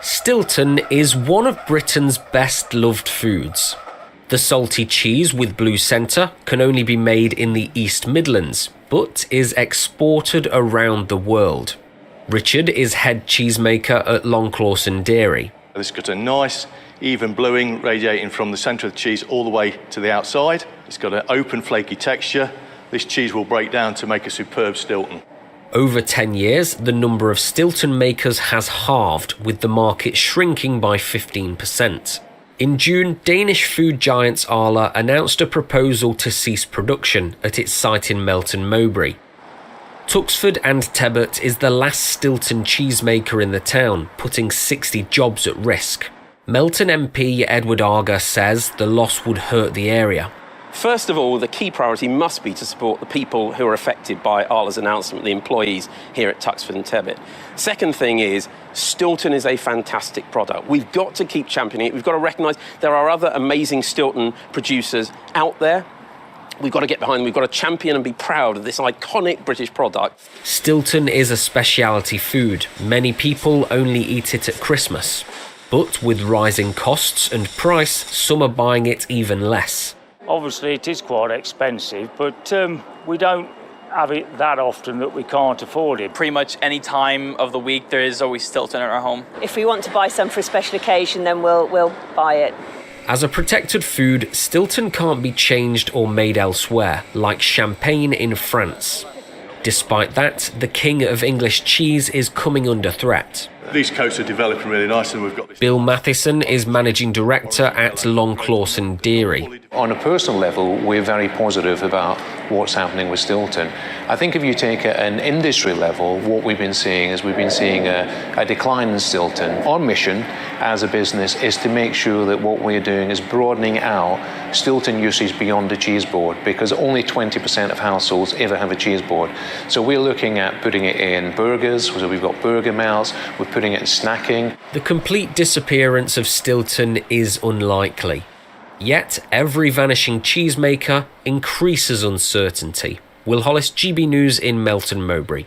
Stilton is one of Britain's best loved foods. The salty cheese with blue centre can only be made in the East Midlands, but is exported around the world. Richard is head cheesemaker at Longclawson Dairy. It's got a nice, even bluing radiating from the centre of the cheese all the way to the outside. It's got an open, flaky texture. This cheese will break down to make a superb Stilton. Over 10 years, the number of Stilton makers has halved, with the market shrinking by 15%. In June, Danish food giant Arla announced a proposal to cease production at its site in Melton Mowbray. Tuxford and Tebbutt is the last Stilton cheesemaker in the town, putting 60 jobs at risk. Melton MP Edward Arga says the loss would hurt the area. First of all, the key priority must be to support the people who are affected by Arla's announcement, the employees here at Tuxford and Tebbutt. Second thing is, Stilton is a fantastic product. We've got to keep championing it. We've got to recognise there are other amazing Stilton producers out there. We've got to get behind them. We've got to champion and be proud of this iconic British product. Stilton is a speciality food. Many people only eat it at Christmas. But with rising costs and price, some are buying it even less. Obviously, it is quite expensive, but we don't have it that often that we can't afford it. Pretty much any time of the week, there is always Stilton at our home. If we want to buy some for a special occasion, then we'll buy it. As a protected food, Stilton can't be changed or made elsewhere, like champagne in France. Despite that, the king of English cheese is coming under threat. These coats are developing really nice, and we've got this. Bill Mathieson is managing director at Longclawson Dairy. On a personal level, we're very positive about what's happening with Stilton. I think if you take an industry level, what we've been seeing is a decline in Stilton. Our mission as a business is to make sure that what we're doing is broadening out Stilton usage beyond the cheese board, because only 20% of households ever have a cheese board. So we're looking at putting it in burgers, so we've got burger mouths, we're putting it in snacking. The complete disappearance of Stilton is unlikely. Yet every vanishing cheesemaker increases uncertainty. Will Hollis, GB News in Melton Mowbray.